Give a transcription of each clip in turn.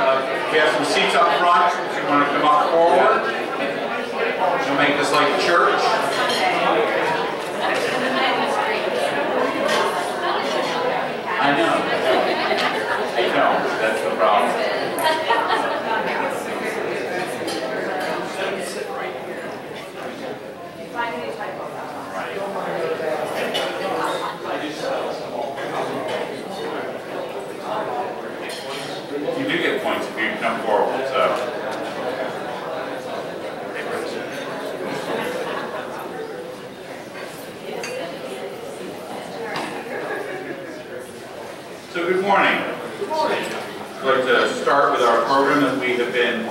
We have some seats up front if you want to come up forward. We'll make this like church. I know. That's the problem. You do get points if you come forward, so. So good morning. Good morning. I'd like to start with our program that we have been,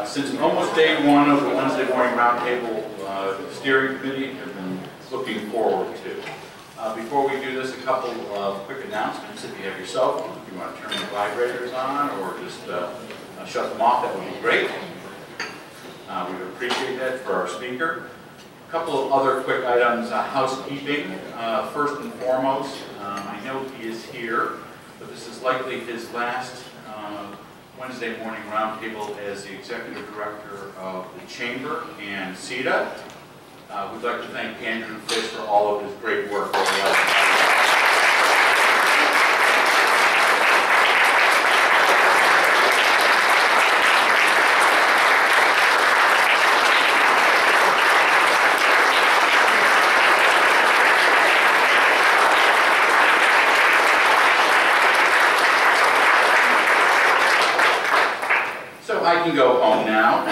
since almost day one of the Wednesday morning roundtable steering committee, have been looking forward to. Before we do this, a couple of quick announcements. If you have your cell phone, if you want to turn the vibrators on or just shut them off, that would be great. We would appreciate that for our speaker. A couple of other quick items, housekeeping. First and foremost, I know he is here, but this is likely his last Wednesday morning roundtable as the Executive Director of the Chamber and CETA. We'd like to thank Andrew Fish for all of his great work over the last year. So I can go home now.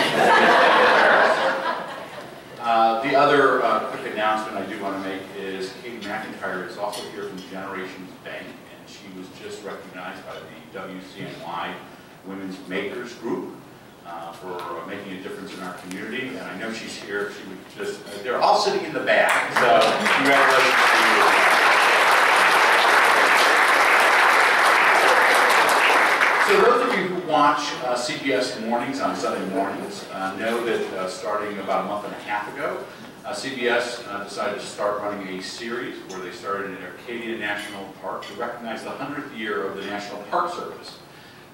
The other quick announcement I do want to make is Katie McIntyre is also here from Generations Bank, and she was just recognized by the WCNY Women's Makers Group for making a difference in our community. And I know she's here. She would just, they're all sitting in the back, so congratulations to you. So those of you who watch CBS mornings on Sunday mornings know that starting about a month and a half ago, CBS decided to start running a series where they started in Arcadia National Park to recognize the 100th year of the National Park Service.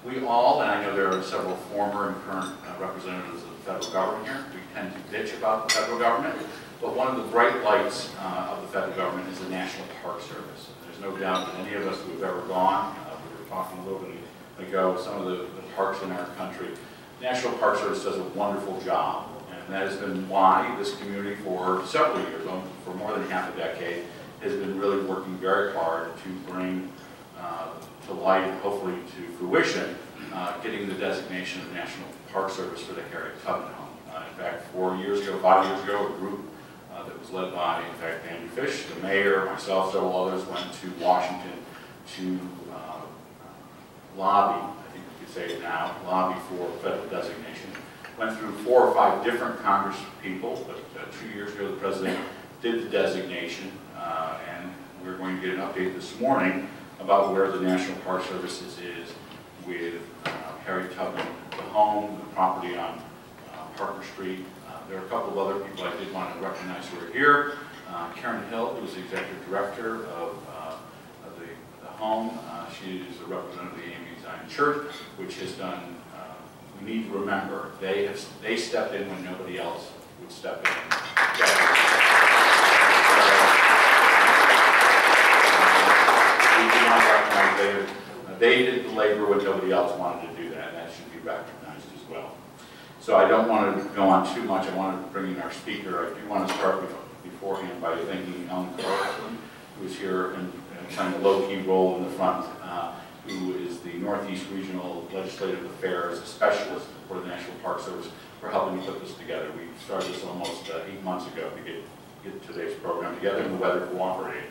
We all, and I know there are several former and current representatives of the federal government here, we tend to bitch about the federal government, but one of the bright lights of the federal government is the National Park Service. There's no doubt that any of us who have ever gone, we were talking a little bit ago, some of the parks in our country, the National Park Service does a wonderful job. And that has been why this community for several years, for more than half a decade, has been really working very hard to bring to light, hopefully to fruition, getting the designation of National Park Service for the Harriet Tubman home. In fact, 5 years ago, a group that was led by, in fact, Andrew Fish, the mayor, myself, several others, went to Washington to lobby, I think we could say it now, lobby for federal designation. Went through 4 or 5 different Congress people, but 2 years ago the President did the designation, and we're going to get an update this morning about where the National Park Service is with Harriet Tubman, the home, the property on Parker Street. There are a couple of other people I did want to recognize who are here. Karen Hill, who is the Executive Director of the home. She is a representative of the A.M.E. Church, which has done, we need to remember, they stepped in when nobody else would step in. We do want to recognize they did the labor when nobody else wanted to do that, and that should be recognized as well. So I don't want to go on too much. I want to bring in our speaker. I do want to start beforehand by thanking Ellen Carlson, who is here and playing a low-key role in the front, who is the Northeast Regional Legislative Affairs Specialist for the National Park Service, for helping me put this together. We started this almost 8 months ago to get today's program together, and the weather cooperated.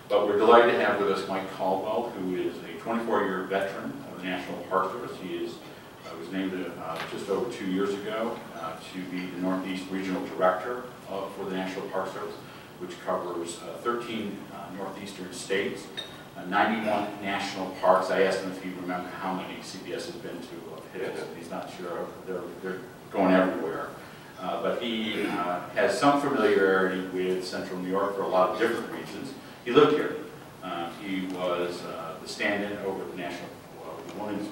But we're delighted to have with us Mike Caldwell, who is a 24-year veteran of the National Park Service. He was named just over 2 years ago to be the Northeast Regional Director for the National Park Service, which covers 13 northeastern states, 91 national parks. I asked him if he remembered how many CBS has been to of his. He's not sure. They're going everywhere. But he has some familiarity with Central New York for a lot of different reasons. He lived here. He was the stand-in over the National Women's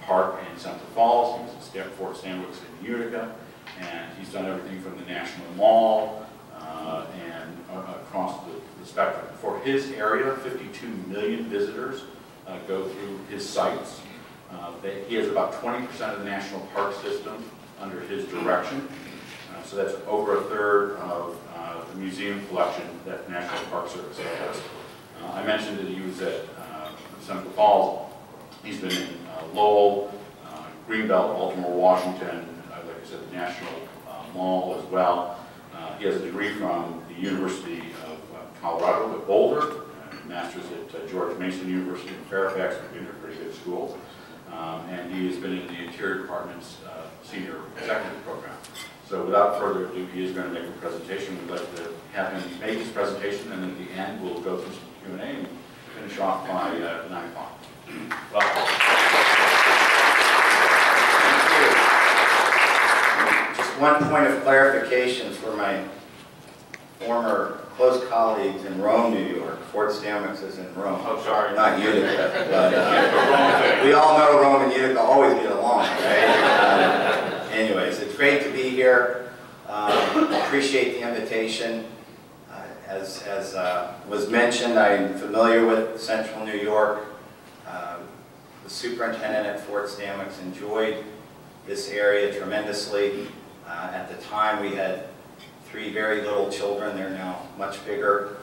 park in Central Falls. He was at Fort Stanwix in Utica, and he's done everything from the National Mall and across the spectrum. For his area, 52 million visitors go through his sites. He has about 20% of the national park system under his direction. So that's over a third of the museum collection that the National Park Service has. I mentioned that he was at Central Falls. He's been in Lowell, Greenbelt, Baltimore, Washington, like I said, the National Mall as well. He has a degree from the University of Colorado at Boulder, a master's at George Mason University in Fairfax, which is a pretty good school. And he has been in the Interior Department's Senior Executive Program. So without further ado, he is going to make a presentation. We'd like to have him make his presentation, and at the end, we'll go through some Q&A and finish off by 9 o'clock. Welcome. Just one point of clarification for my former close colleagues in Rome, New York. Fort Stanwix is in Rome. Oh, sorry. Not Utica. But, we all know Rome and Utica always get along, right? Anyways, it's great to be here. Appreciate the invitation. As was mentioned, I'm familiar with Central New York. The superintendent at Fort Stanwix enjoyed this area tremendously. At the time, we had 3 very little children. They're now much bigger.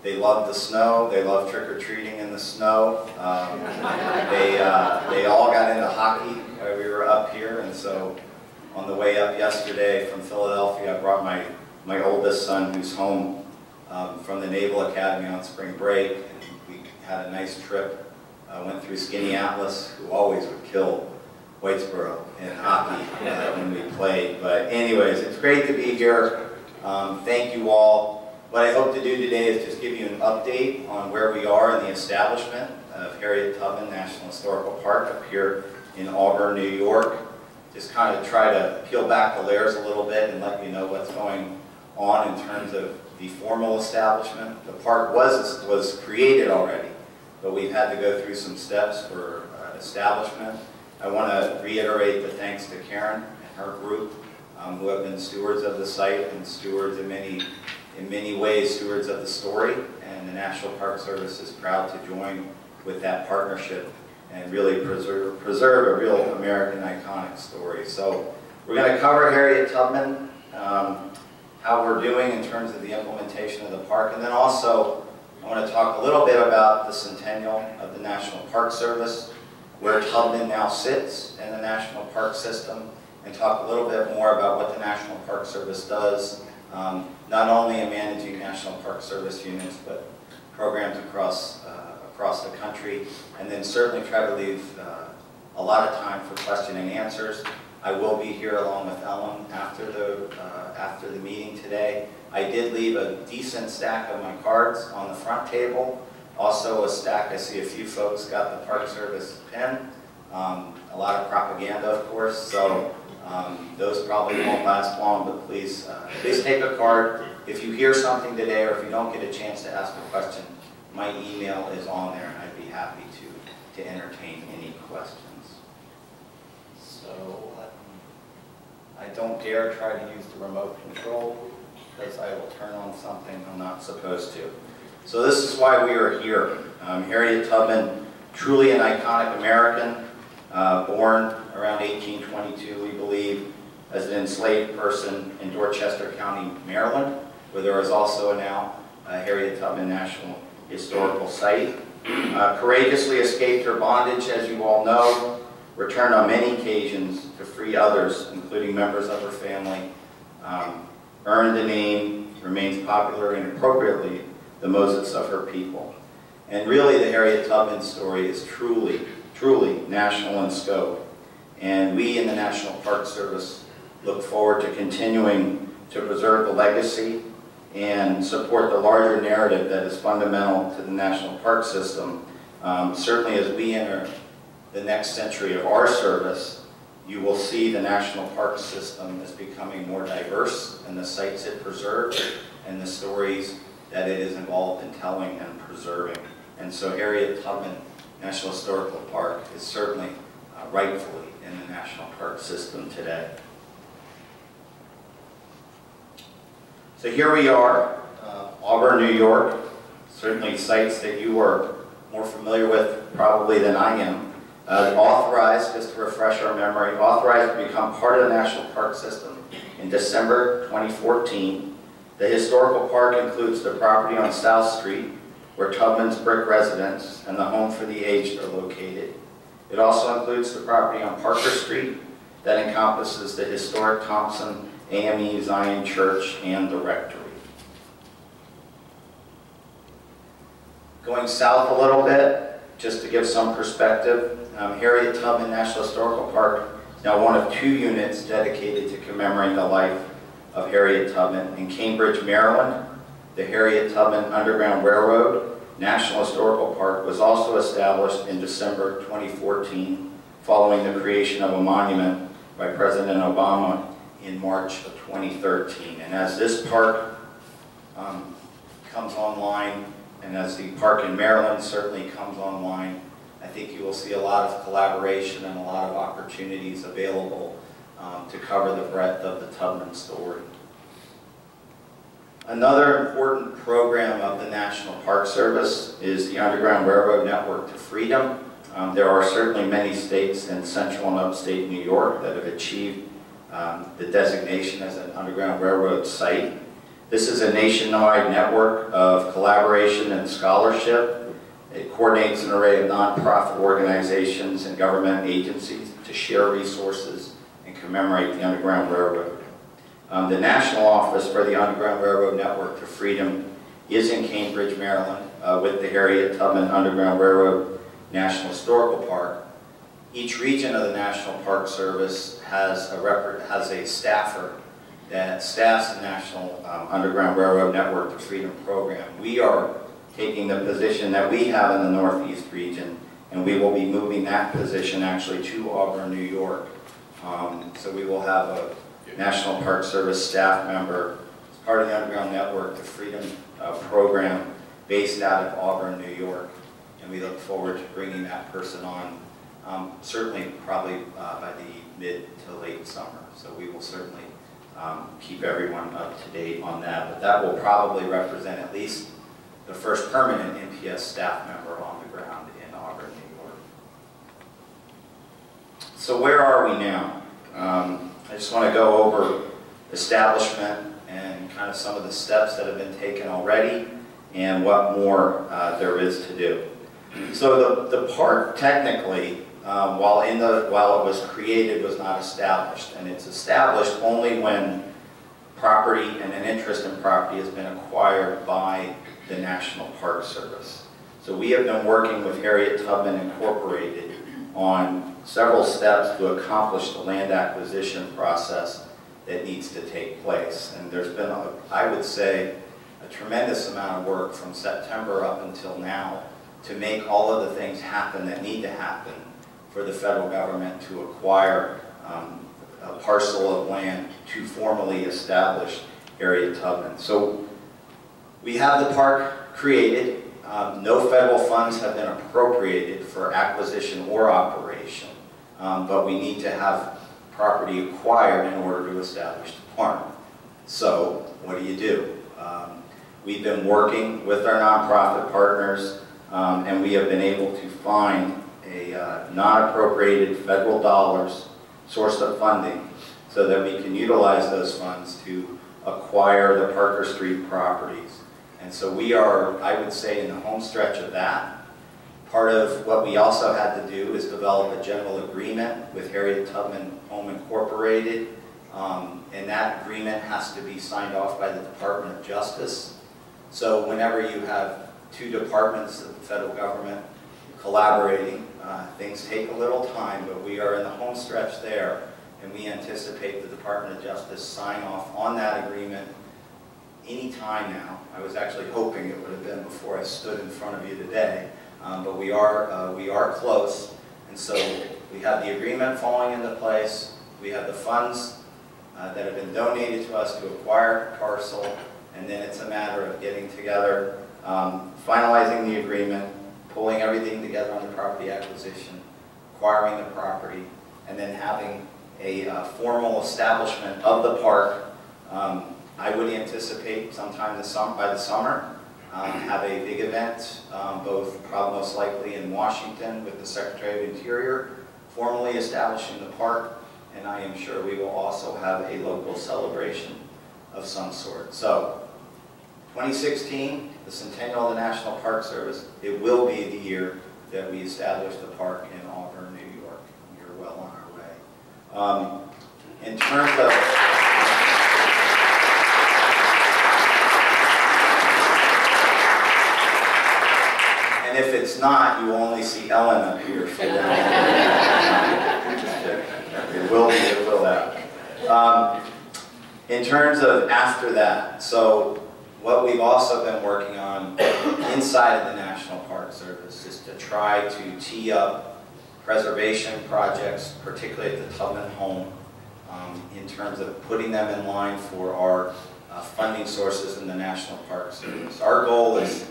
They loved the snow. They loved trick-or-treating in the snow. They all got into hockey while we were up here, and so on the way up yesterday from Philadelphia, I brought my oldest son, who's home from the Naval Academy on spring break, and we had a nice trip. Went through Skinny Atlas, who always would kill Whitesboro in hockey when we played. But anyways, it's great to be here. Thank you all. What I hope to do today is just give you an update on where we are in the establishment of Harriet Tubman National Historical Park up here in Auburn, New York. Just kind of try to peel back the layers a little bit and let you know what's going on in terms of the formal establishment. The park was created already, but we've had to go through some steps for establishment. I want to reiterate the thanks to Karen and her group, who have been stewards of the site and stewards in many ways, stewards of the story. And the National Park Service is proud to join with that partnership and really preserve a real American iconic story. So we're going to cover Harriet Tubman, how we're doing in terms of the implementation of the park, and then also I want to talk a little bit about the centennial of the National Park Service, where Tubman now sits in the National Park System, and talk a little bit more about what the National Park Service does, not only in managing National Park Service units, but programs across the country, and then certainly try to leave a lot of time for question and answers. I will be here along with Ellen after the meeting today. I did leave a decent stack of my cards on the front table. Also a stack, I see a few folks got the Park Service pin. A lot of propaganda, of course, so those probably won't last long, but please take a card. If you hear something today or if you don't get a chance to ask a question, my email is on there and I'd be happy to entertain any questions. So I don't dare try to use the remote control because I will turn on something I'm not supposed to. So this is why we are here. Harriet Tubman, truly an iconic American, born around 1822, we believe, as an enslaved person in Dorchester County, Maryland, where there is also now a Harriet Tubman National Historical Site. Courageously escaped her bondage, as you all know, returned on many occasions to free others, including members of her family, earned a name, remains popular and appropriately the Moses of her people. And really the Harriet Tubman story is truly, truly national in scope. And we in the National Park Service look forward to continuing to preserve the legacy and support the larger narrative that is fundamental to the National Park System. Certainly as we enter the next century of our service, you will see the National Park System is becoming more diverse in the sites it preserves and the stories that it is involved in telling and preserving. And so Harriet Tubman National Historical Park is certainly rightfully in the national park system today. So here we are, Auburn, New York, certainly sites that you are more familiar with probably than I am. Authorized, just to refresh our memory, authorized to become part of the national park system in December 2014. The historical park includes the property on South Street, where Tubman's brick residence and the Home for the Aged are located. It also includes the property on Parker Street that encompasses the historic Thompson A.M.E. Zion Church and the Rectory. Going south a little bit, just to give some perspective, Harriet Tubman National Historical Park is now one of 2 units dedicated to commemorating the life of Harriet Tubman. In Cambridge, Maryland, the Harriet Tubman Underground Railroad National Historical Park was also established in December 2014, following the creation of a monument by President Obama in March of 2013. And as this park comes online, and as the park in Maryland certainly comes online, I think you will see a lot of collaboration and a lot of opportunities available to cover the breadth of the Tubman story. Another important program of the National Park Service is the Underground Railroad Network to Freedom. There are certainly many states in central and upstate New York that have achieved the designation as an Underground Railroad site. This is a nationwide network of collaboration and scholarship. It coordinates an array of nonprofit organizations and government agencies to share resources and commemorate the Underground Railroad. The national office for the Underground Railroad Network to Freedom is in Cambridge, Maryland, with the Harriet Tubman Underground Railroad National Historical Park. Each region of the National Park Service has a staffer that staffs the National Underground Railroad Network to Freedom program. We are taking the position that we have in the Northeast region, and we will be moving that position actually to Auburn, New York. So we will have a National Park Service staff member as part of the Underground Network to Freedom program based out of Auburn, New York. And we look forward to bringing that person on, certainly probably by the mid to late summer. So we will certainly keep everyone up to date on that. But that will probably represent at least the first permanent NPS staff member on the ground in Auburn, New York. So where are we now? I just want to go over establishment and kind of some of the steps that have been taken already and what more there is to do. So the park technically, while it was created, was not established, and it's established only when property and an interest in property has been acquired by the National Park Service. So we have been working with Harriet Tubman Incorporated on several steps to accomplish the land acquisition process that needs to take place. And there's been, I would say, a tremendous amount of work from September up until now to make all of the things happen that need to happen for the federal government to acquire a parcel of land to formally establish Harriet Tubman. So we have the park created. No federal funds have been appropriated for acquisition or operation, but we need to have property acquired in order to establish the park. So what do? We've been working with our nonprofit partners, and we have been able to find a non-appropriated federal dollars source of funding so that we can utilize those funds to acquire the Parker Street properties. And so we are, I would say, in the home stretch of that. Part of what we also had to do is develop a general agreement with Harriet Tubman Home Incorporated, and that agreement has to be signed off by the Department of Justice. So whenever you have two departments of the federal government collaborating, things take a little time, but we are in the home stretch there, and we anticipate the Department of Justice sign off on that agreement any time now. I was actually hoping it would have been before I stood in front of you today, but we are close, and so we have the agreement falling into place. We have the funds that have been donated to us to acquire a parcel, and then it's a matter of getting together, finalizing the agreement, pulling everything together on the property acquisition, acquiring the property, and then having a formal establishment of the park. I would anticipate sometime by the summer, have a big event, both probably most likely in Washington with the Secretary of Interior, formally establishing the park, and I am sure we will also have a local celebration of some sort. So, 2016, the centennial of the National Park Service, it will be the year that we establish the park in Auburn, New York. We're well on our way. In terms of... And if it's not, you will only see Ellen up here for that. It will happen. In terms of after that, so what we've also been working on inside of the National Park Service is to try to tee up preservation projects, particularly at the Tubman home, in terms of putting them in line for our funding sources in the National Park Service. Our goal is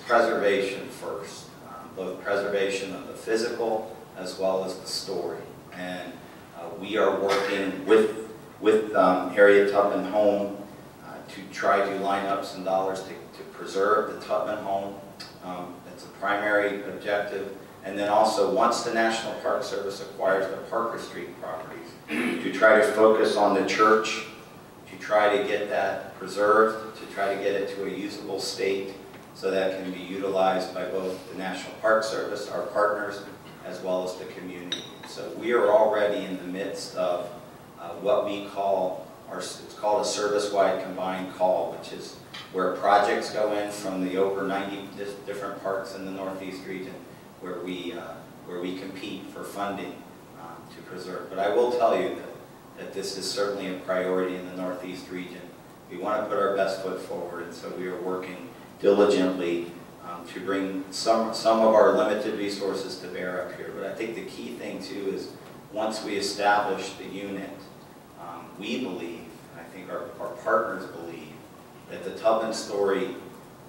preservation first, both preservation of the physical as well as the story. And we are working with Harriet Tubman Home to try to line up some dollars to preserve the Tubman home. That's a primary objective. And then also, once the National Park Service acquires the Parker Street properties, to try to focus on the church, to try to get that preserved, to try to get it to a usable state so that can be utilized by both the National Park Service, our partners, as well as the community. So we are already in the midst of what we call, it's called a service-wide combined call, which is where projects go in from the over 90 different parks in the Northeast region where we compete for funding to preserve. But I will tell you that this is certainly a priority in the Northeast region. We want to put our best foot forward, and so we are working diligently to bring some of our limited resources to bear up here. But I think the key thing too is once we establish the unit, we believe, and I think our partners believe, that the Tubman story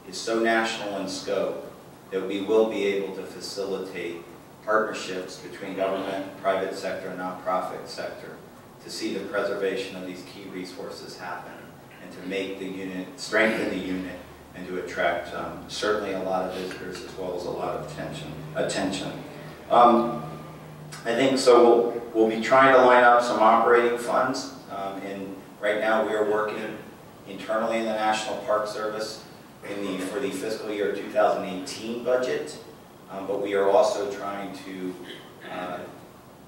is so national in scope that we will be able to facilitate partnerships between government, private sector, and nonprofit sector to see the preservation of these key resources happen and to make the unit, strengthen the unit, and to attract certainly a lot of visitors as well as a lot of attention. I think so we'll be trying to line up some operating funds, and right now we are working internally in the National Park Service for the fiscal year 2018 budget, but we are also trying to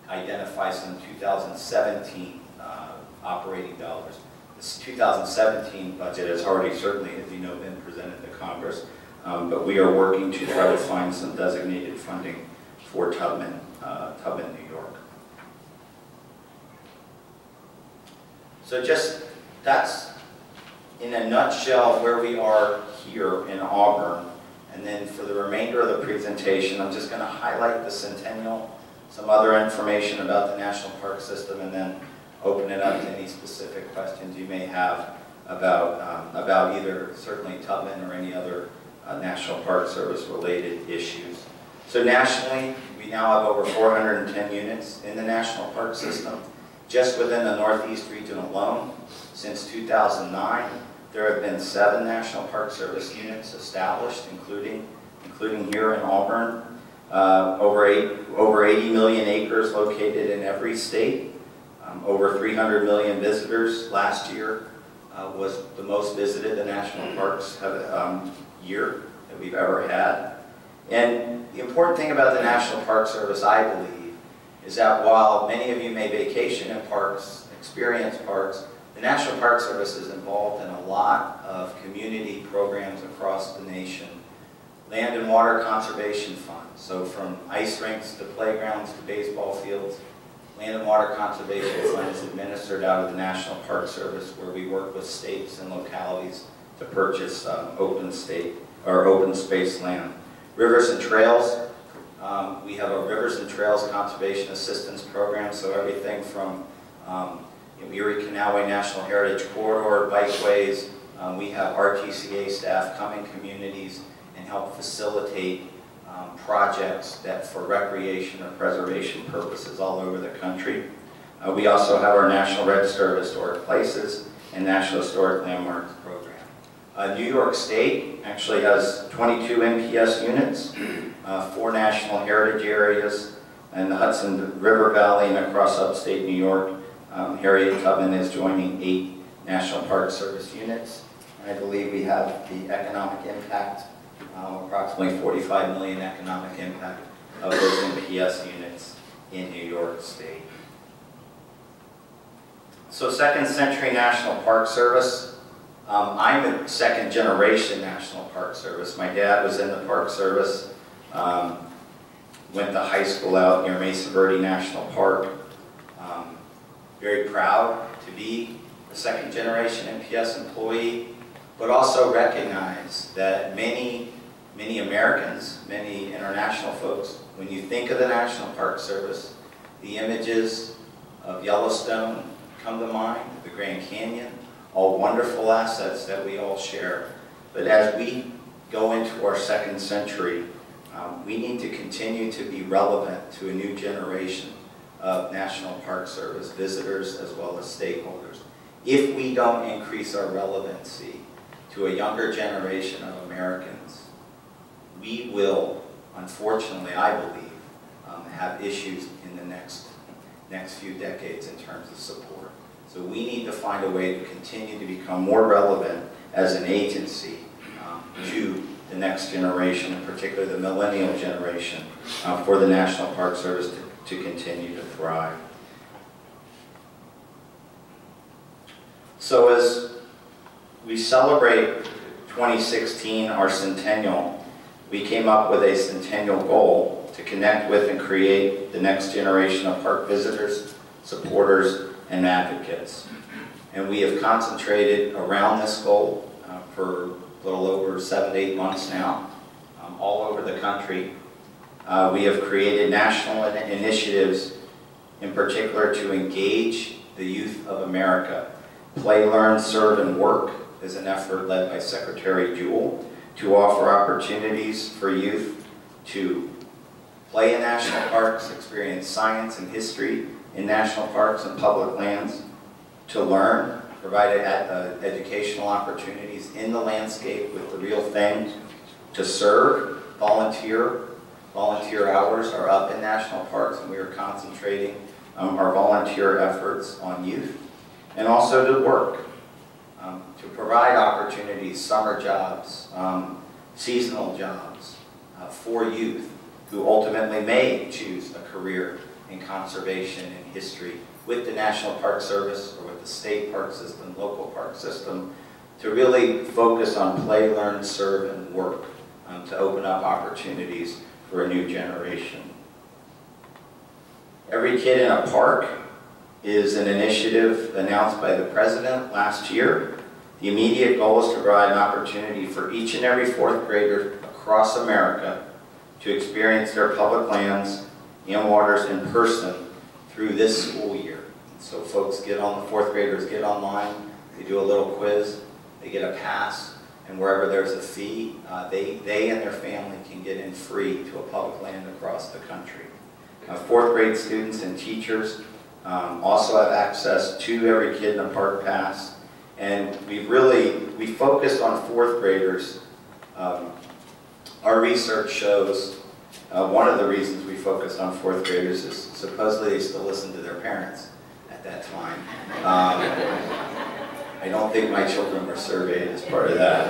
identify some 2017 operating dollars. This 2017 budget has already certainly, as you know, been presented to Congress, but we are working to try to find some designated funding for Tubman, New York. So that's in a nutshell where we are here in Auburn. And then for the remainder of the presentation, I'm just going to highlight the centennial, some other information about the National Park System, and then open it up to any specific questions you may have about either certainly Tubman or any other National Park Service related issues. So nationally, we now have over 410 units in the National Park System. Just within the Northeast region alone, since 2009, there have been 7 National Park Service units established, including here in Auburn. Over 80 million acres located in every state. Over 300 million visitors last year was the most visited the national parks year that we've ever had. And the important thing about the National Park Service, I believe, is that while many of you may vacation in parks, experience parks, the National Park Service is involved in a lot of community programs across the nation. Land and water conservation funds, so from ice rinks to playgrounds to baseball fields, land and water conservation funds administered out of the National Park Service, where we work with states and localities to purchase open space land. Rivers and trails, we have a Rivers and Trails Conservation Assistance Program, so everything from Erie Canalway National Heritage Corridor, bikeways. We have RTCA staff come in communities and help facilitate projects that for recreation or preservation purposes all over the country. We also have our National Register of Historic Places and National Historic Landmarks program. New York State actually has 22 NPS units, 4 National Heritage Areas in the Hudson River Valley and across upstate New York. Harriet, Tubman is joining 8 National Park Service units. I believe we have the economic impact, approximately 45 million economic impact of those NPS units in New York State. So Second Century National Park Service, I'm a second generation National Park Service. My dad was in the Park Service, went to high school out near Mesa Verde National Park. Very proud to be a second generation NPS employee, but also recognize that many Americans, many international folks, when you think of the National Park Service, the images of Yellowstone come to mind, the Grand Canyon, all wonderful assets that we all share. But as we go into our second century, we need to continue to be relevant to a new generation of National Park Service visitors as well as stakeholders. If we don't increase our relevancy to a younger generation of Americans, we will, unfortunately, I believe, have issues in the next few decades in terms of support. So we need to find a way to continue to become more relevant as an agency to the next generation, in particular the millennial generation, for the National Park Service to continue to thrive. So as we celebrate 2016, our centennial, we came up with a centennial goal to connect with and create the next generation of park visitors, supporters, and advocates. And we have concentrated around this goal for a little over 7 to 8 months now, all over the country. We have created national initiatives, in particular to engage the youth of America. Play, Learn, Serve, and Work is an effort led by Secretary Jewell to offer opportunities for youth to play in national parks, experience science and history in national parks and public lands, to learn, provide educational opportunities in the landscape with the real thing, to serve, volunteer. Volunteer hours are up in national parks, and we are concentrating our volunteer efforts on youth, and also to work, to provide opportunities, summer jobs, seasonal jobs for youth who ultimately may choose a career in conservation and history with the National Park Service or with the state park system, local park system, to really focus on play, learn, serve, and work to open up opportunities for a new generation. Every Kid in a Park is an initiative announced by the President last year. The immediate goal is to provide an opportunity for each and every 4th grader across America to experience their public lands and waters in person through this school year. So folks get on, the 4th graders get online, they do a little quiz, they get a pass, and wherever there's a fee, they and their family can get in free to a public land across the country. 4th grade students and teachers also have access to Every Kid in a Park pass, and we focused on 4th graders. Our research shows one of the reasons we focused on 4th graders is supposedly they still listen to their parents at that time. I don't think my children were surveyed as part of that.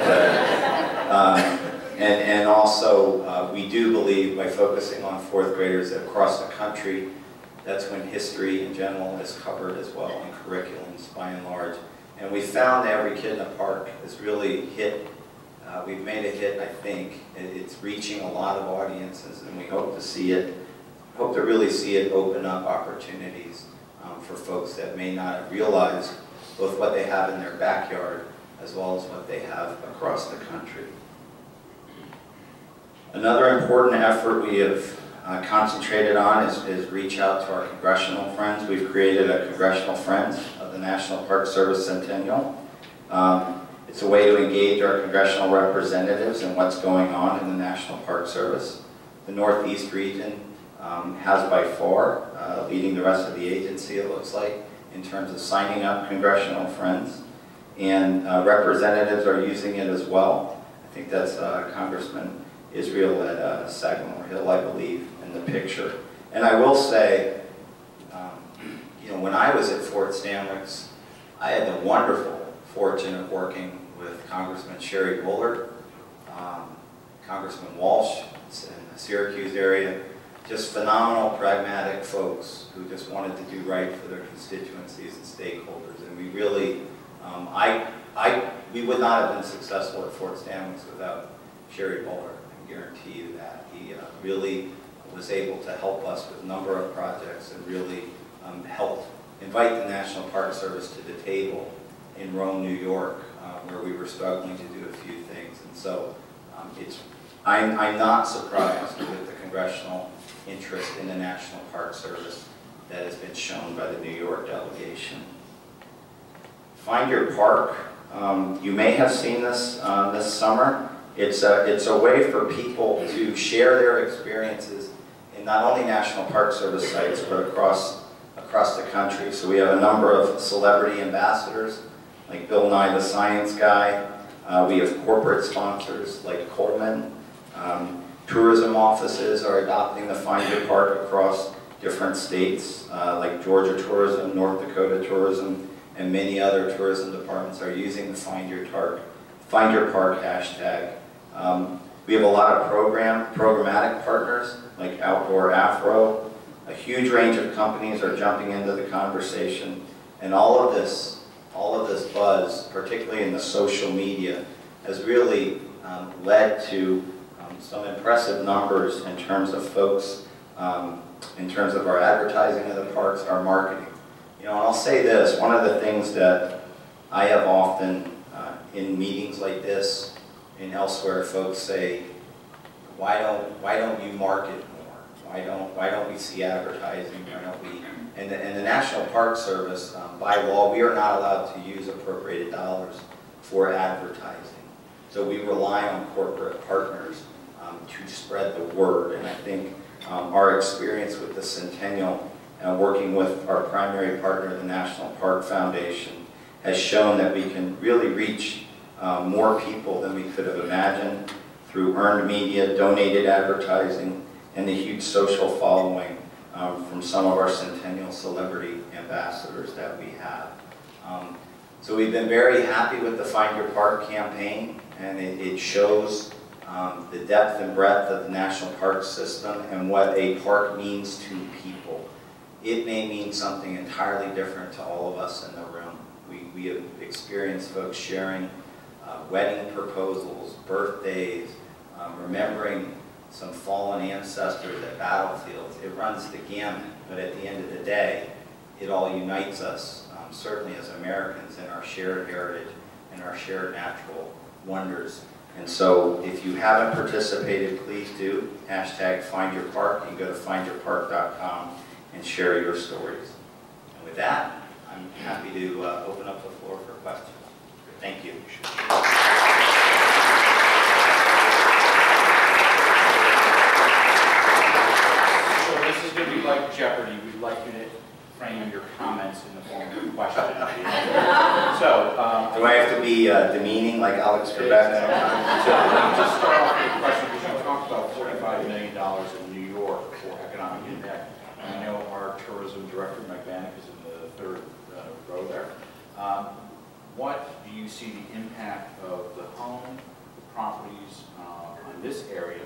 And also, we do believe by focusing on 4th graders that across the country, that's when history in general is covered as well in curriculums by and large. And we found that Every Kid in a Park has really hit. We've made a hit, I think. It's reaching a lot of audiences, and we hope to really see it open up opportunities for folks that may not have realized both what they have in their backyard as well as what they have across the country. Another important effort we have concentrated on is reach out to our congressional friends. We've created a Congressional Friends of the National Park Service Centennial. It's a way to engage our congressional representatives in what's going on in the National Park Service. the Northeast region has by far, leading the rest of the agency, it looks like, in terms of signing up congressional friends. And representatives are using it as well. I think that's Congressman Israel at Sagamore Hill, I believe, in the picture. And I will say, you know, when I was at Fort Stanwix, I had the wonderful fortune of working with Congressman Sherry Bullard, Congressman Walsh in the Syracuse area, just phenomenal, pragmatic folks who just wanted to do right for their constituencies and stakeholders. And we really, we would not have been successful at Fort Stanwix without Sherry Bullard. I can guarantee you that. He really was able to help us with a number of projects and really helped invite the National Park Service to the table in Rome, New York, where we were struggling to do a few things. And so I'm not surprised with the congressional interest in the National Park Service that has been shown by the New York delegation. Find Your Park. You may have seen this this summer. It's a way for people to share their experiences in not only National Park Service sites, but across the country. So we have a number of celebrity ambassadors, like Bill Nye the Science Guy. We have corporate sponsors like Tubman. Tourism offices are adopting the Find Your Park across different states, like Georgia Tourism, North Dakota Tourism, and many other tourism departments are using the Find Your Park hashtag. We have a lot of programmatic partners, like Outdoor Afro. A huge range of companies are jumping into the conversation, and all of this buzz, particularly in the social media, has really led to some impressive numbers in terms of folks, in terms of our advertising of the parks, our marketing. You know, and I'll say this, one of the things that I have often in meetings like this and elsewhere, folks say, why don't you market more? Why don't we see advertising? Why don't we? And the National Park Service, by law, we are not allowed to use appropriated dollars for advertising. So we rely on corporate partners to spread the word. And I think our experience with the Centennial, working with our primary partner, the National Park Foundation, has shown that we can really reach more people than we could have imagined through earned media, donated advertising, and the huge social following from some of our Centennial celebrity ambassadors that we have. So we've been very happy with the Find Your Park campaign, and it shows the depth and breadth of the National Park System and what a park means to people. It may mean something entirely different to all of us in the room. We have experienced folks sharing wedding proposals, birthdays, remembering some fallen ancestors at battlefields. It runs the gamut, but at the end of the day, it all unites us, certainly as Americans, in our shared heritage and our shared natural wonders. And so if you haven't participated, please do. Hashtag Find Your Park. You can go to findyourpark.com and share your stories. And with that, I'm happy to open up the floor for questions. Thank you. So this is going to be like Jeopardy. We'd like you to frame your comments in the form of a question. So, do I have to be demeaning like Alex Trebek? So let me just start off with a question, because you talked about $45 million in New York for economic impact. And I know our tourism director, Mike Bannock, is in the third row there. What do you see the impact of the home, the properties on this area?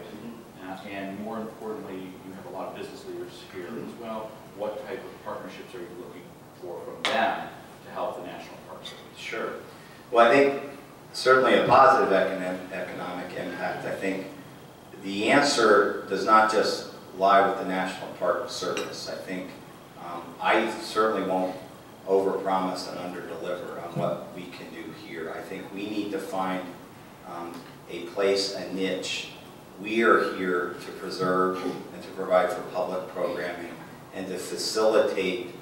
And more importantly, you have a lot of business leaders here as well. What type of partnerships are you looking for from them to help the National Park Service? Sure. Well, I think certainly a positive economic impact. I think the answer does not just lie with the National Park Service. I think I certainly won't overpromise and underdeliver on what we can do here. I think we need to find a place, a niche. We are here to preserve and to provide for public programming and to facilitate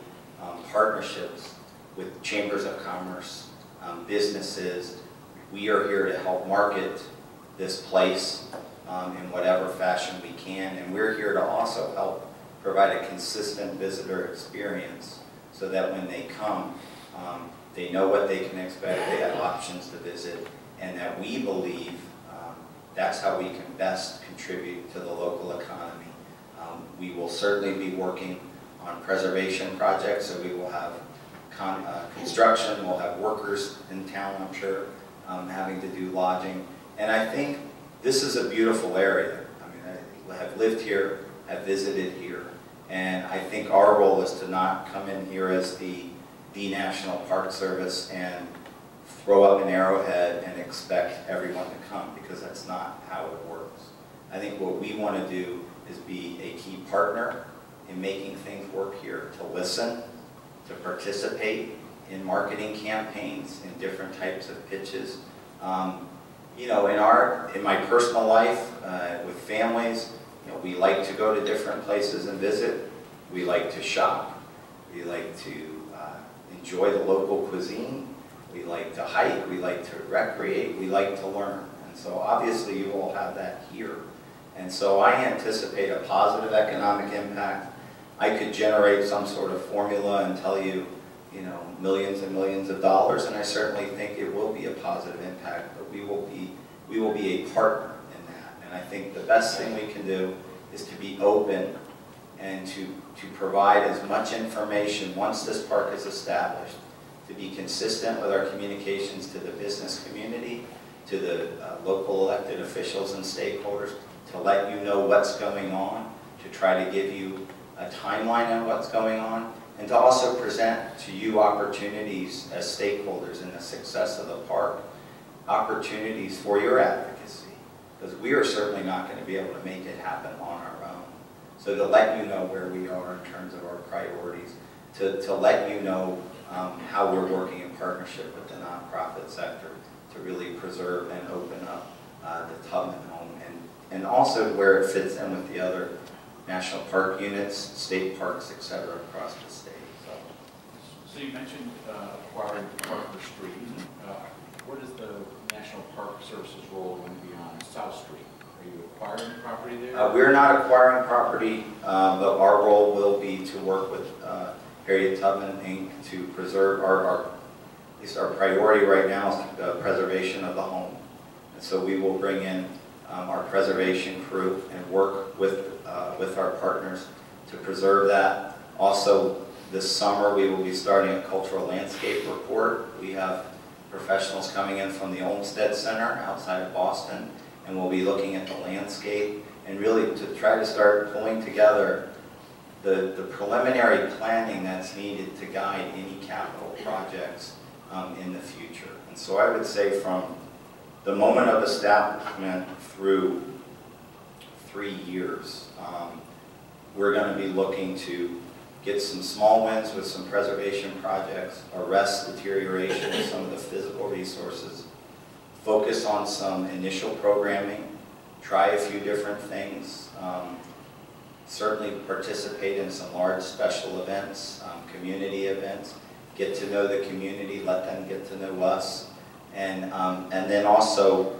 partnerships with chambers of commerce, businesses. We are here to help market this place in whatever fashion we can. And we're here to also help provide a consistent visitor experience so that when they come, they know what they can expect, they have options to visit, and that we believe that's how we can best contribute to the local economy. We will certainly be working on preservation projects, so we will have construction, we'll have workers in town, I'm sure, having to do lodging. And I think this is a beautiful area. I mean, I have lived here, have visited here, and I think our role is to not come in here as the National Park Service and throw up an arrowhead and expect everyone to come, because that's not how it works. I think what we want to do is be a key partner in making things work here, to listen, to participate in marketing campaigns, in different types of pitches. You know, in my personal life, with families, you know, we like to go to different places and visit. We like to shop. We like to enjoy the local cuisine. We like to hike. We like to recreate. We like to learn. And so obviously you all have that here. And so I anticipate a positive economic impact. I could generate some sort of formula and tell you, you know, millions and millions of dollars, and I certainly think it will be a positive impact, but we will be a partner in that. And I think the best thing we can do is to be open and to provide as much information once this park is established, to be consistent with our communications to the business community, to the local elected officials and stakeholders, to let you know what's going on, to try to give you a timeline on what's going on, and to also present to you opportunities as stakeholders in the success of the park, opportunities for your advocacy, because we are certainly not going to be able to make it happen on our own. So to let you know where we are in terms of our priorities, to let you know how we're working in partnership with the nonprofit sector to really preserve and open up the Tubman home, and also where it fits in with the other national park units, state parks, etc. across the state. So you mentioned acquiring Parker Street. What is the National Park Service's role going to be on South Street? Are you acquiring property there? We're not acquiring property, but our role will be to work with Harriet Tubman, Inc. to preserve at least our priority right now is the preservation of the home. And so we will bring in our preservation crew and work with our partners to preserve that. Also, this summer we will be starting a cultural landscape report. We have professionals coming in from the Olmsted Center outside of Boston, and we'll be looking at the landscape and really to try to start pulling together the preliminary planning that's needed to guide any capital projects in the future. And so I would say from the moment of establishment through 3 years, we're going to be looking to get some small wins with some preservation projects, arrest deterioration of some of the physical resources, focus on some initial programming, try a few different things, certainly participate in some large special events, community events, get to know the community, let them get to know us, and then also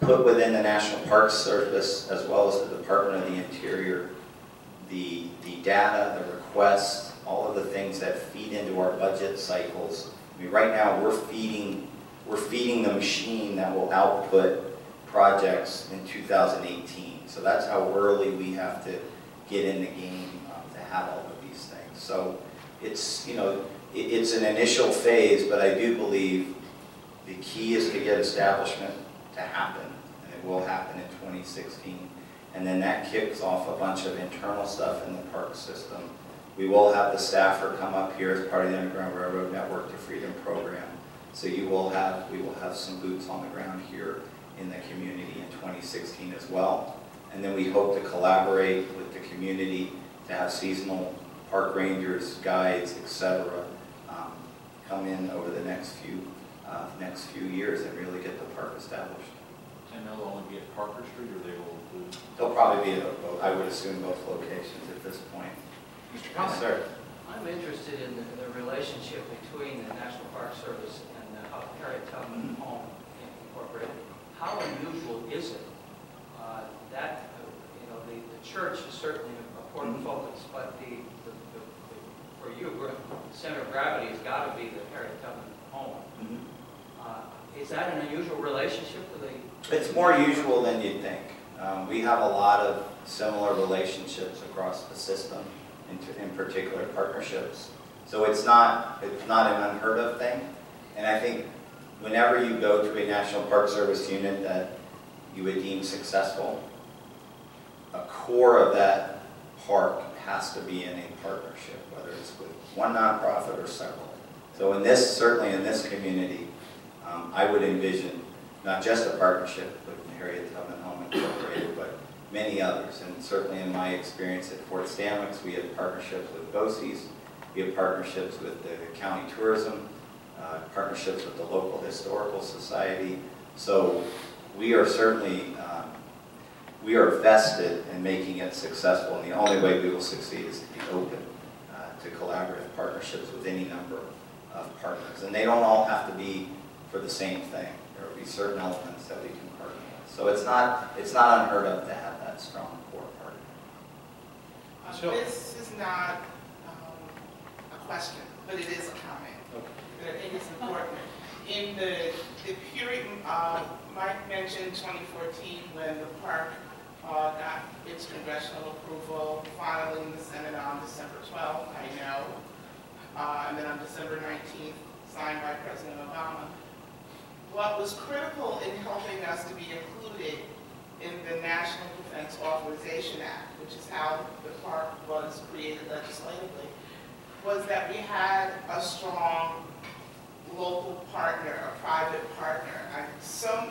put within the National Park Service as well as the Department of the Interior the data, the requests, all of the things that feed into our budget cycles. I mean, right now we're feeding the machine that will output projects in 2018. So that's how early we have to get in the game to have all of these things. So it's, you know, it's an initial phase, but I do believe the key is to get establishment to happen, and it will happen in 2016. And then that kicks off a bunch of internal stuff in the park system. We will have the staffer come up here as part of the Underground Railroad Network to Freedom program. So we will have some boots on the ground here in the community in 2016 as well. And then we hope to collaborate with the community to have seasonal park rangers, guides, etc. Come in over the next few years and really get the park established. And they'll only be at Parker Street, or they will include? They'll probably be at both. I would assume both locations at this point. Mr. Yes, Caldwell? sir. I'm interested in the relationship between the National Park Service and the Harriet Tubman Home Incorporated. How unusual is it? The church is certainly an important focus, but for you, the center of gravity has got to be the Harriet Tubman home. Is that an unusual relationship for the? It's more usual than you'd think. We have a lot of similar relationships across the system, in particular partnerships. So it's not an unheard of thing. And I think whenever you go to a National Park Service unit that you would deem successful, a core of that park has to be in a partnership, whether it's with one nonprofit or several. So certainly in this community, I would envision not just a partnership with Harriet Tubman Home Incorporated, but many others. And certainly in my experience at Fort Stanwix, we have partnerships with BOCES, we have partnerships with the county tourism, partnerships with the local historical society. So we are certainly, we are vested in making it successful, and the only way we will succeed is to be open to collaborative partnerships with any number of partners. And they don't all have to be for the same thing. There will be certain elements that we can partner with. So it's not unheard of to have that strong core partner. This is not a question, but it is a comment. Okay. I think it's important. In the period, Mike mentioned 2014 when the park got its congressional approval, finally in the Senate on December 12th, I know, and then on December 19th, signed by President Obama. What was critical in helping us to be included in the National Defense Authorization Act, which is how the park was created legislatively, was that we had a strong local partner, a private partner. Some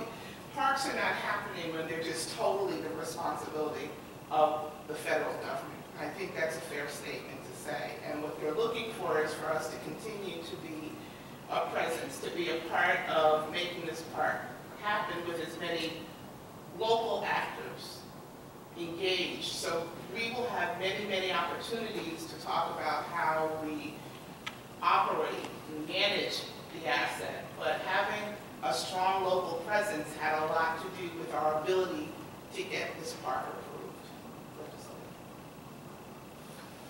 parks are not happening when they're just totally the responsibility of the federal government. I think that's a fair statement to say. And what they're looking for is for us to continue to be a presence, to be a part of making this park happen with as many local actors engaged. So we will have many, many opportunities to talk about how we operate and manage the asset. But having a strong local presence had a lot to do with our ability to get this park approved.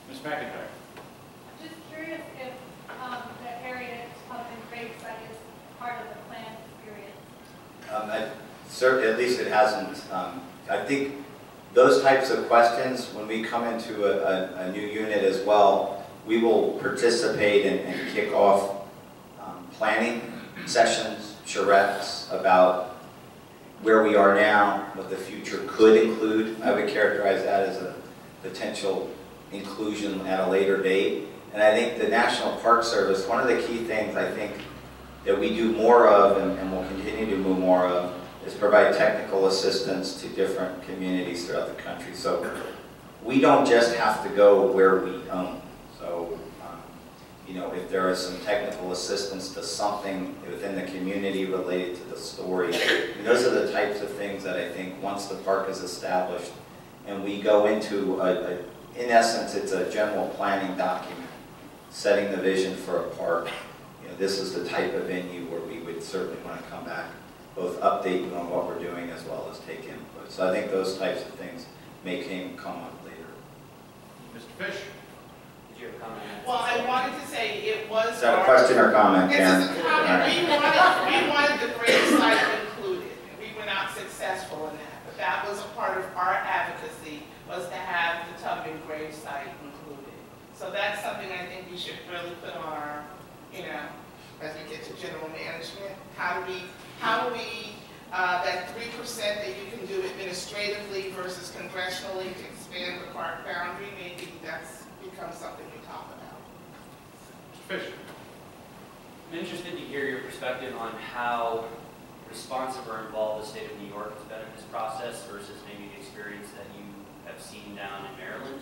Ms. McIntyre. I'm just curious if the Harriet Tubman gravesite is part of the planned experience. At least it hasn't. I think those types of questions, when we come into a new unit as well, we will participate and kick off planning sessions, charrettes about where we are now, what the future could include. I would characterize that as a potential inclusion at a later date. And I think the National Park Service, one of the key things I think that we do more of and will continue to do more of is provide technical assistance to different communities throughout the country. So we don't just have to go where we own. So, you know, if there is some technical assistance to something within the community related to the story, those are the types of things that I think once the park is established and we go into, in essence, it's a general planning document, setting the vision for a park. You know, this is the type of venue where we would certainly want to come back, both update you on what we're doing as well as take input. So I think those types of things may come up later. Mr. Fish? Did you have a comment? Well, I wanted to say it was. Is that a question or comment, Karen? This is a comment. We wanted the gravesite included. We were not successful in that, but that was a part of our advocacy, was to have the Tubman gravesite included. So that's something I think we should really put on our, you know, as we get to general management. How do we that 3% that you can do administratively versus congressionally to expand the park boundary, maybe that's becomes something we talk about. Mr. Fish. I'm interested to hear your perspective on how responsive or involved the state of New York has been in this process versus maybe the experience that you have seen down in Maryland.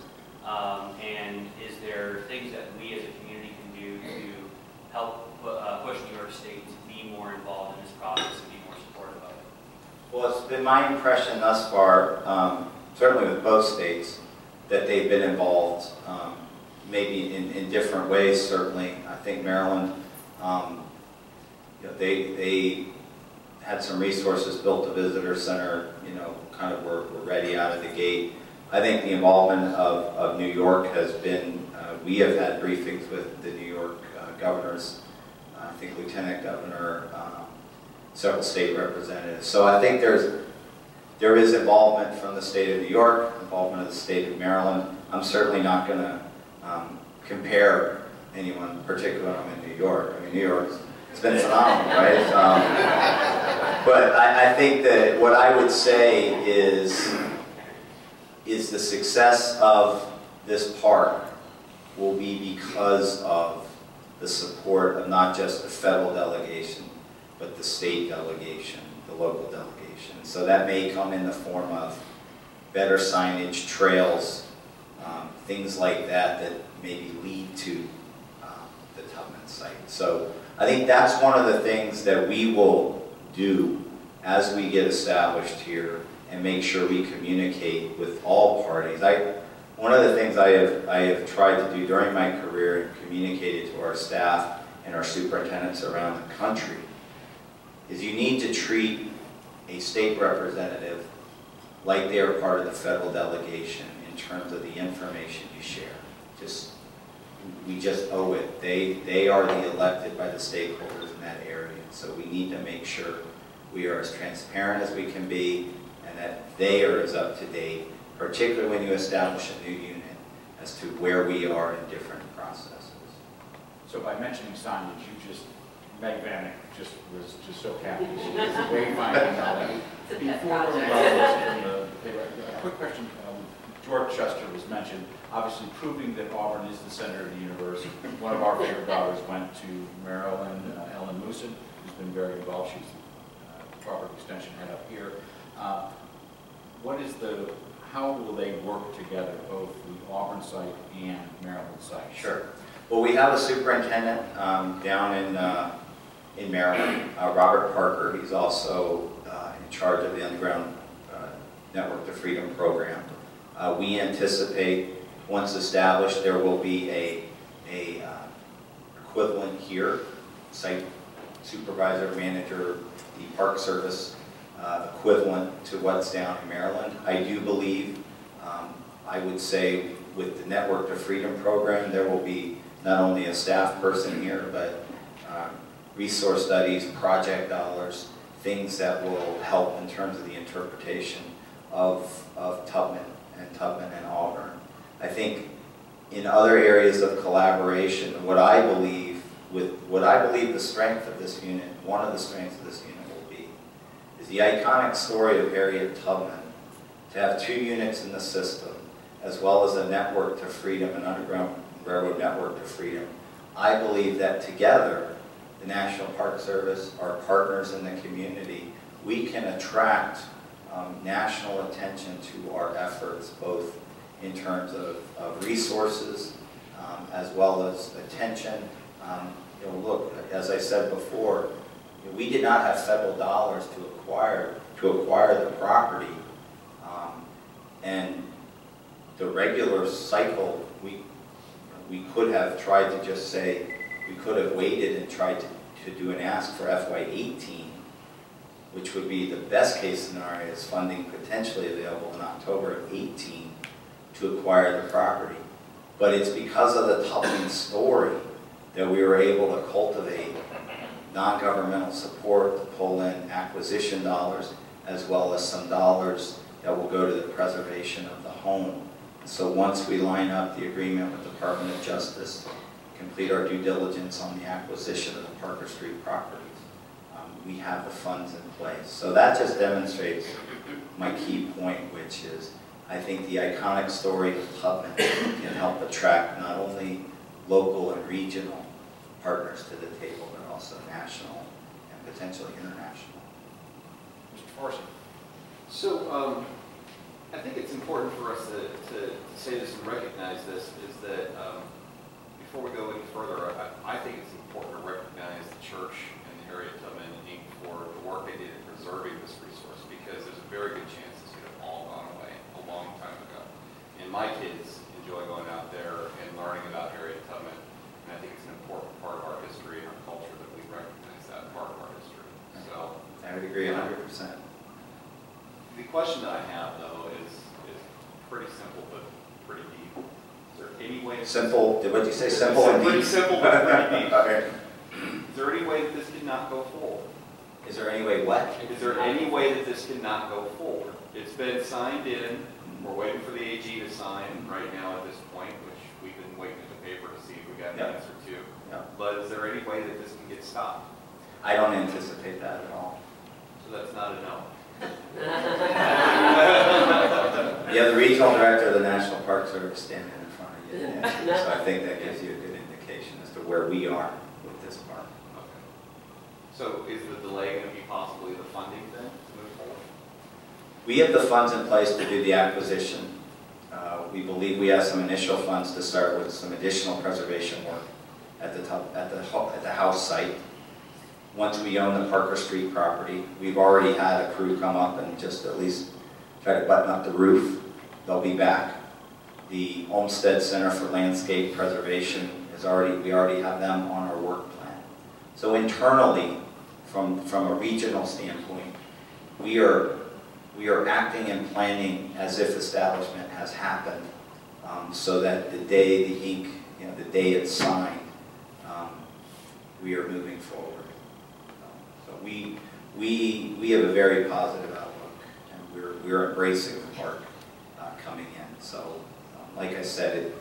And is there things that we as a community can do to help push New York State to be more involved in this process and be more supportive of it? Well, it's been my impression thus far, certainly with both states, that they've been involved, maybe in different ways. Certainly, I think Maryland, you know, they had some resources, built a visitor center, you know, kind of were ready out of the gate. I think the involvement of New York has been, we have had briefings with the New York governors, I think Lieutenant Governor, several state representatives. So I think there is involvement from the state of New York, involvement of the state of Maryland. I'm certainly not going to compare anyone, particularly when I'm in New York. I mean, New York's, it's been phenomenal, right? But I think that what I would say is the success of this park will be because of the support of not just the federal delegation, but the state delegation, the local delegation. So that may come in the form of better signage, trails, things like that that maybe lead to the Tubman site. So I think that's one of the things that we will do as we get established here and make sure we communicate with all parties. One of the things I have tried to do during my career and communicated to our staff and our superintendents around the country is you need to treat a state representative like they are part of the federal delegation in terms of the information you share. We just owe it. They are the elected by the stakeholders in that area. So we need to make sure we are as transparent as we can be and that they are as up to date, particularly when you establish a new unit, as to where we are in different processes. So by mentioning signage, Meg Vanek was just so happy. She was wayfinding all that. Before a quick question. George Chester was mentioned, obviously proving that Auburn is the center of the universe. One of our favorite daughters went to Maryland, Ellen Mooson, who's been very involved. She's the property extension head up here. How will they work together, both the Auburn site and Maryland site? Sure. Well, we have a superintendent down in Maryland, Robert Parker. He's also in charge of the Underground Network to Freedom program. We anticipate, once established, there will be a equivalent here, site supervisor, manager, the Park Service equivalent to what's down in Maryland. I do believe, I would say, with the Network to Freedom program, there will be not only a staff person here, but resource studies, project dollars, things that will help in terms of the interpretation of Tubman and Auburn. I think in other areas of collaboration, what I believe the strength of this unit, one of the strengths of this unit will be, is the iconic story of Harriet Tubman. To have 2 units in the system, as well as a network to freedom, an underground railroad network to freedom. I believe that together, the National Park Service, our partners in the community, we can attract national attention to our efforts, both in terms of resources as well as attention. Look, as I said before, we did not have federal dollars to acquire the property, and the regular cycle, we could have tried to just say, we could have waited and tried to do an ask for FY18, which would be the best case scenario, is funding potentially available in October of 18 to acquire the property. But it's because of the Tubman story that we were able to cultivate non-governmental support to pull in acquisition dollars, as well as some dollars that will go to the preservation of the home. So once we line up the agreement with the Department of Justice, complete our due diligence on the acquisition of the Parker Street properties, we have the funds in place. So that just demonstrates my key point, which is I think the iconic story of Tubman can help attract not only local and regional partners to the table, but also national and potentially international. Mr. Forsey. So I think it's important for us to say this and recognize this, is that before we go any further, I think it's important to recognize the church and the Harriet Tubman Inc. for the work they did in preserving this resource, because there's a very good chance this could have all gone away a long time ago. And my kids enjoy going out there and learning about Harriet Tubman, and I think it's an important part of our history and our culture that we recognize that part of our history. So I would agree question that I have, though, is pretty simple, but pretty deep. Is there any way... Simple, what'd you say, simple and Pretty deep? simple, but pretty deep. Okay. Is there any way that this cannot go forward? Is there any way what? Is there any way that this cannot go forward? It's been signed in. We're waiting for the AG to sign right now at this point, which we've been waiting at the paper to see if we got an Yep. answer to. Yep. But is there any way that this can get stopped? I don't anticipate that at all. So that's not a no. Yeah, the regional director of the National Park Service standing in front of you. Yeah. So I think that gives you a good indication as to where we are with this park. Okay. So is the delay going to be possibly the funding then to move forward? We have the funds in place to do the acquisition. We believe we have some initial funds to start with some additional preservation work at the house site. Once we own the Parker Street property, we've already had a crew come up and just at least try to button up the roof. They'll be back. The Olmsted Center for Landscape Preservation is we already have them on our work plan. So internally, from a regional standpoint, we are acting and planning as if establishment has happened, so that the day the ink, the day it's signed, we are moving forward. So we have a very positive outlook, and we're embracing the park coming in. So, like I said,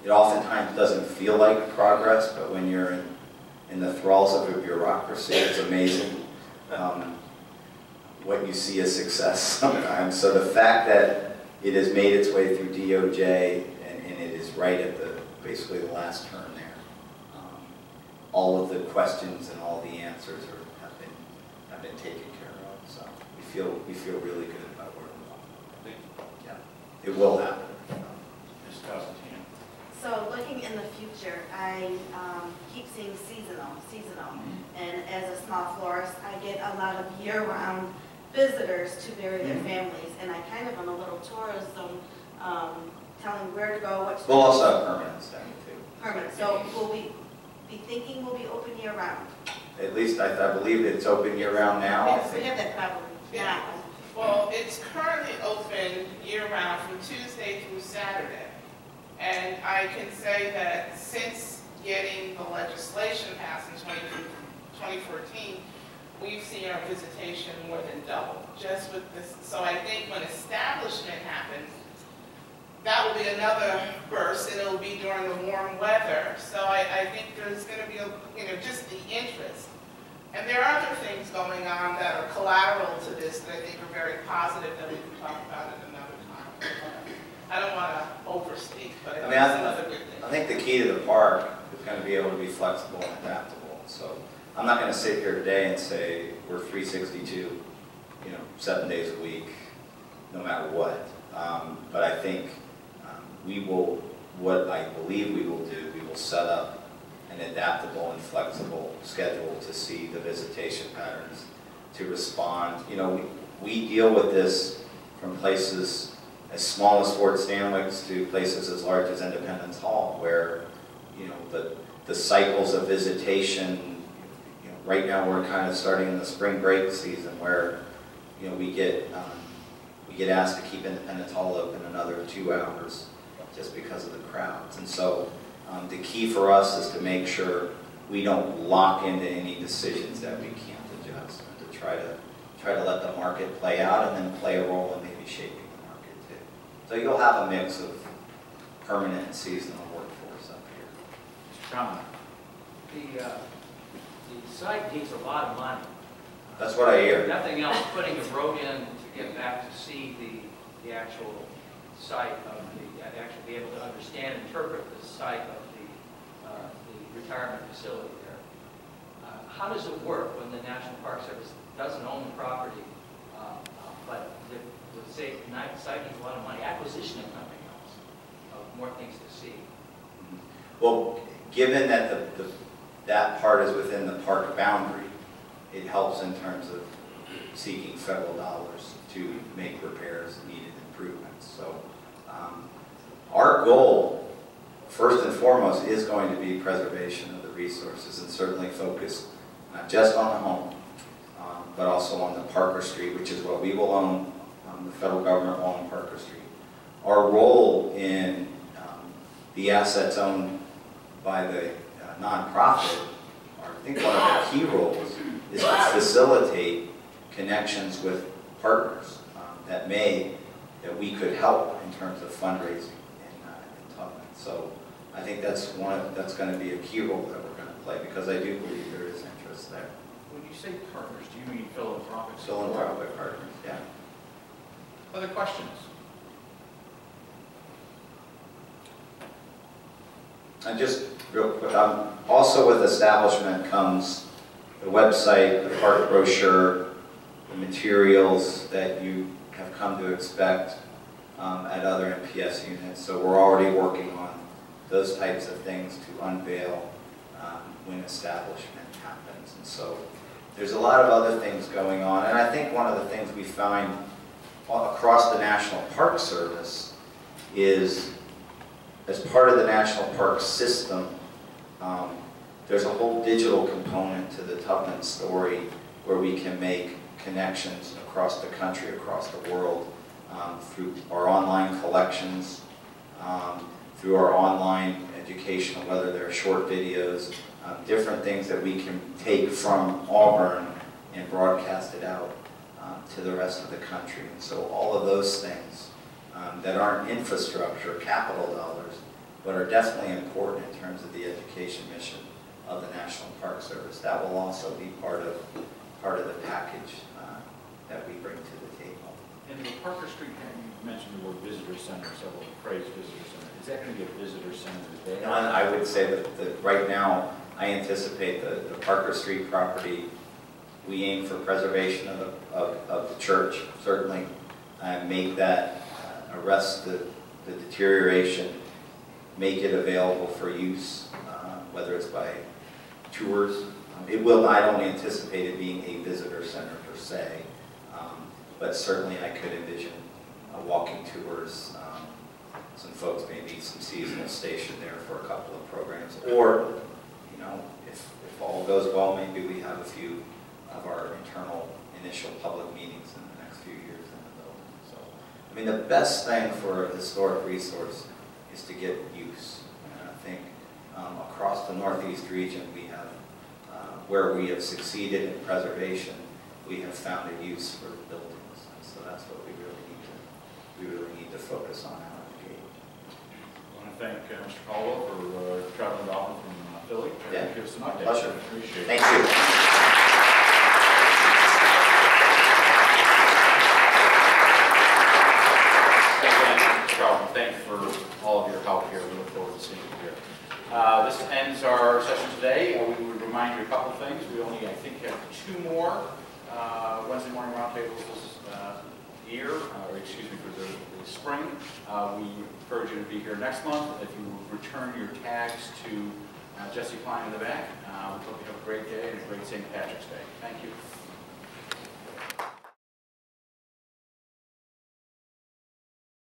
it oftentimes doesn't feel like progress, but when you're in the thralls of a bureaucracy, it's amazing what you see as success sometimes. So the fact that it has made its way through DOJ and it is right at basically the last turn there, all of the questions and all the answers have been taken care of. So we feel really good about where we're going. Yeah, it will happen. Ms. Constantine. So looking in the future, I keep seeing seasonal, and as a small florist, I get a lot of year-round visitors to bury their families, and I kind of am a little tourism, telling where to go, what to do. We'll also have permanent staying too. Permanent. So will we be thinking we'll be open year-round? At least I believe it's open year-round now. Yes, we have that problem now. Well, it's currently open year-round from Tuesday through Saturday. And I can say that since getting the legislation passed in 2014, we've seen our visitation more than double just with this. So I think when establishment happens, that will be another burst, and it will be during the warm weather. So I think there's going to be, just the interest. And there are other things going on that are collateral to this that I think are very positive that we can talk about at another time. I don't want to overspeak, but I think it's another good thing. I think the key to the park is going to be able to be flexible and adaptable. So I'm not going to sit here today and say we're 362, 7 days a week, no matter what. But I think we will, what I believe we will do, we will set up an adaptable and flexible schedule to see the visitation patterns, to respond. We deal with this from places as small as Fort Stanwix to places as large as Independence Hall, where the cycles of visitation. Right now we're kind of starting in the spring break season where we get asked to keep Independence Hall open another 2 hours just because of the crowds. And so the key for us is to make sure we don't lock into any decisions that we can't adjust, and to try to let the market play out and then play a role in maybe shaping the market too. So you'll have a mix of permanent and seasonal workforce up here. Mr. Tubman. The site needs a lot of money. That's what I hear. If nothing else, putting a road in to get back to see the actual site of actually be able to understand and interpret the site of the retirement facility there. How does it work when the National Park Service doesn't own the property, but the site needs a lot of money, acquisition of nothing else, more things to see? Well, given that that part is within the park boundary, it helps in terms of seeking federal dollars to make repairs, needed improvements. So our goal, first and foremost, is going to be preservation of the resources, and certainly focus not just on the home, but also on the Parker Street, which is what we will own the federal government along Parker Street. Our role in the assets owned by the nonprofit, or I think one of our key roles, is to facilitate connections with partners that we could help in terms of fundraising in Tubman. So I think that's going to be a key role that we're going to play, because I do believe there is interest there. When you say partners, do you mean philanthropic? Philanthropic partners, yeah. Other questions? And just real quick, also with establishment comes the website, the park brochure, the materials that you have come to expect at other MPS units. So we're already working on those types of things to unveil when establishment happens. And so there's a lot of other things going on. And I think one of the things we find across the National Park Service is, as part of the National Park system, there's a whole digital component to the Tubman story where we can make connections across the country, across the world, through our online collections, through our online educational, whether they're short videos, different things that we can take from Auburn and broadcast it out to the rest of the country. And so all of those things that aren't infrastructure, capital dollars, but are definitely important in terms of the education mission of the National Park Service, that will also be part of the package that we bring to the table. And the Parker Street, you mentioned the word visitor center, several phrase visitor center. Is that going to be a visitor center there? I would say that right now, I anticipate the Parker Street property, we aim for preservation of the church, certainly, and make that, arrest the deterioration, make it available for use, whether it's by tours. I don't anticipate it being a visitor center per se, but certainly I could envision walking tours, some folks maybe some seasonal station there for a couple of programs, or, you know, if all goes well, maybe we have a few of our internal initial public meetings in the next few years in the building. So, I mean, the best thing for a historic resource is to get use. And I think across the Northeast region, we have, where we have succeeded in preservation, we have found a use for buildings. And so that's what we really need to focus on out of the gate. I want to thank Mr. Caldwell for traveling to Auburn from Philly. Yeah, give us some updates. Pleasure. Appreciate it. Thank you. Thank you for all of your help here. We look forward to seeing you here. This ends our session today. We would remind you a couple of things. We only, I think, have 2 more Wednesday morning roundtables this year, or excuse me, for the spring. We encourage you to be here next month. If you return your tags to Jesse Klein in the back, we hope you have a great day and a great St. Patrick's Day. Thank you.